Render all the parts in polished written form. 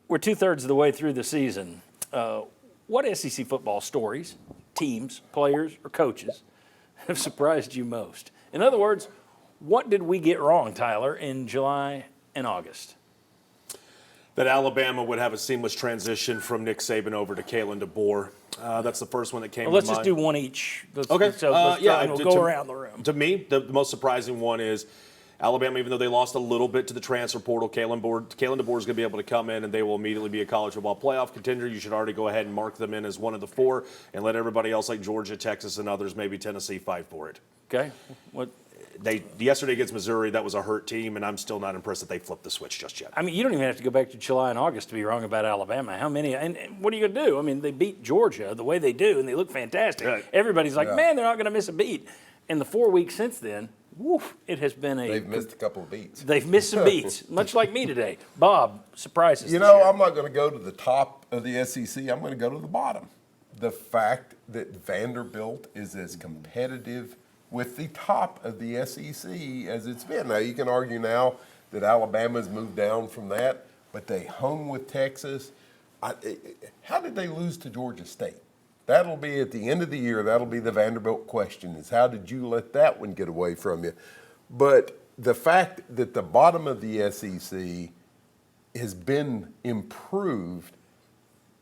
We're 2/3 of the way through the season. What SEC football stories, teams, players, or coaches have surprised you most? In other words, what did we get wrong, Tyler, in July and August? That Alabama would have a seamless transition from Nick Saban over to Kalen DeBoer. That's the first one that came to mind. Let's just do one each. Okay. So let's try and we'll go around the room. To me, the most surprising one is Alabama, even though they lost a little bit to the transfer portal, Kalen DeBoer is going to be able to come in and they will immediately be a college football playoff contender. You should already go ahead and mark them in as one of the four and let everybody else like Georgia, Texas, and others, maybe Tennessee, fight for it. Okay. What? Yesterday against Missouri, that was a hurt team, and I'm still not impressed that they flipped the switch just yet. I mean, you don't even have to go back to July and August to be wrong about Alabama. How many? And what are you going to do? I mean, they beat Georgia the way they do, and they look fantastic. Right. Everybody's like, man, they're not going to miss a beat. And the 4 weeks since then, woof, it has been They've missed a couple of beats. They've missed some beats, much like me today. Bob, surprises. You know, I'm not going to go to the top of the SEC. I'm going to go to the bottom. The fact that Vanderbilt is as competitive with the top of the SEC as it's been. Now, you can argue now that Alabama's moved down from that, but they hung with Texas. How did they lose to Georgia State? That'll be at the end of the year. That'll be the Vanderbilt question, is how did you let that one get away from you? But the fact that the bottom of the SEC has been improved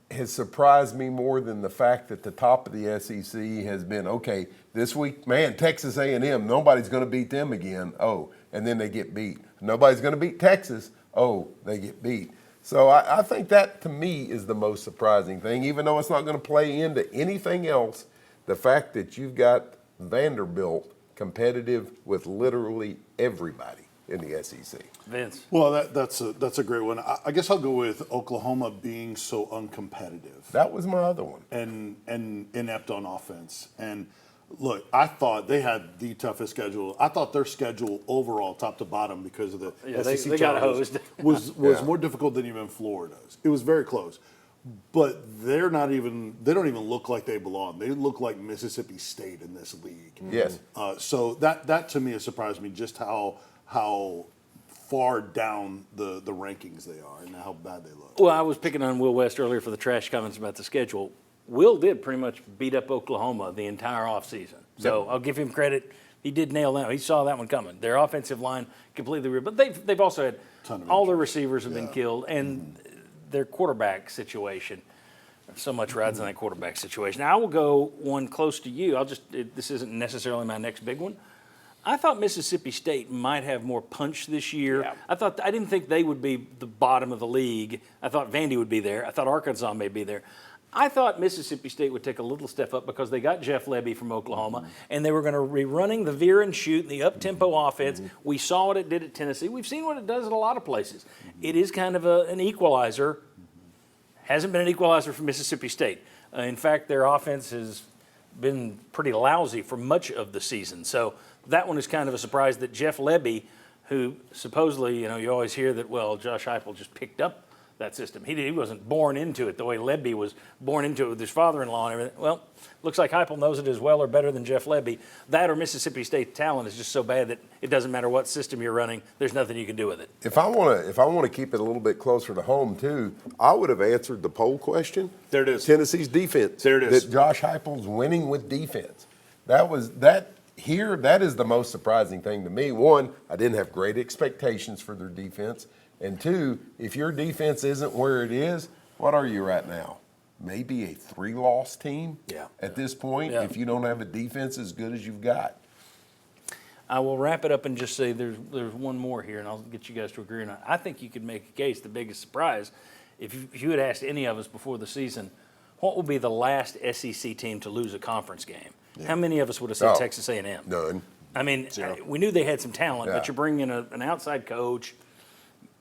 has surprised me more than the fact that the top of the SEC has been, okay, this week, man, Texas A&M, nobody's going to beat them again. Oh, and then they get beat. Nobody's going to beat Texas. Oh, they get beat. So I think that, to me, is the most surprising thing, even though it's not going to play into anything else. The fact that you've got Vanderbilt competitive with literally everybody in the SEC. Vince. Well, that's a great one. I guess I'll go with Oklahoma being so uncompetitive. That was my other one. And inept on offense. And look, I thought they had the toughest schedule. I thought their schedule overall, top to bottom, because of the SEC they got hosed. was more difficult than even Florida's. It was very close. But they don't even look like they belong. They look like Mississippi State in this league. Yes. So that to me has surprised me, just how far down the rankings they are and how bad they look. Well, I was picking on Will West earlier for the trash comments about the schedule. Will did pretty much beat up Oklahoma the entire offseason. So I'll give him credit. He did nail that. He saw that one coming. Their offensive line completely real. But they've also had all their receivers have been killed, and their quarterback situation. So much rides on that quarterback situation. Now, I will go one close to you. This isn't necessarily my next big one. I thought Mississippi State might have more punch this year. Yeah. I didn't think they would be the bottom of the league. I thought Vandy would be there. I thought Arkansas may be there. I thought Mississippi State would take a little step up because they got Jeff Lebby from Oklahoma, and they were going to be running the veer and shoot, the up-tempo offense. We saw what it did at Tennessee. We've seen what it does at a lot of places. It is kind of an equalizer. Hasn't been an equalizer for Mississippi State. In fact, their offense has been pretty lousy for much of the season. So that one is kind of a surprise that Jeff Lebby, who supposedly, you always hear that, well, Josh Heupel just picked up that system. He wasn't born into it the way Lebby was born into it with his father-in-law and everything. Well, looks like Heupel knows it as well or better than Jeff Lebby. That or Mississippi State talent is just so bad that it doesn't matter what system you're running. There's nothing you can do with it. If I want to keep it a little bit closer to home too, I would have answered the poll question. There it is. Tennessee's defense. There it is. That Josh Heupel's winning with defense. That is the most surprising thing to me. One, I didn't have great expectations for their defense. And two, if your defense isn't where it is, what are you right now? Maybe a 3-loss team at this point if you don't have a defense as good as you've got. I will wrap it up and just say there's one more here, and I'll get you guys to agree on it. I think you could make a case, the biggest surprise, if you had asked any of us before the season, what will be the last SEC team to lose a conference game? Yeah. How many of us would have said Texas A&M? None. I mean, we knew they had some talent, but you're bringing in an outside coach.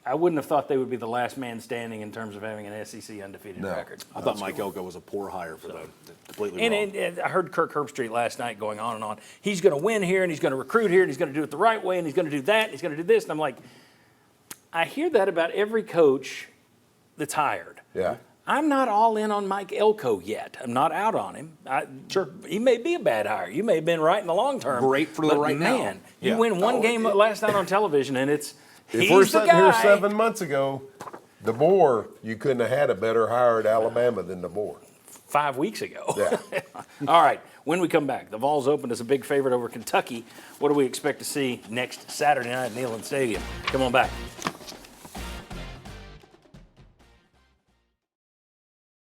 I wouldn't have thought they would be the last man standing in terms of having an SEC undefeated record. I thought Mike Elko was a poor hire for them. Completely wrong. And I heard Kirk Herbstreit last night going on and on. He's going to win here, and he's going to recruit here, and he's going to do it the right way, and he's going to do that, and he's going to do this. And I'm like, I hear that about every coach that's hired. Yeah. I'm not all in on Mike Elko yet. I'm not out on him. Sure, he may be a bad hire. You may have been right in the long term. Great for the right now. Man, you win one game last night on television, and it's If we're sitting here 7 months ago, DeBoer, you couldn't have had a better hire at Alabama than DeBoer. 5 weeks ago. Yeah. All right, when we come back, the Vols opened as a big favorite over Kentucky. What do we expect to see next Saturday night at Neyland Stadium? Come on back.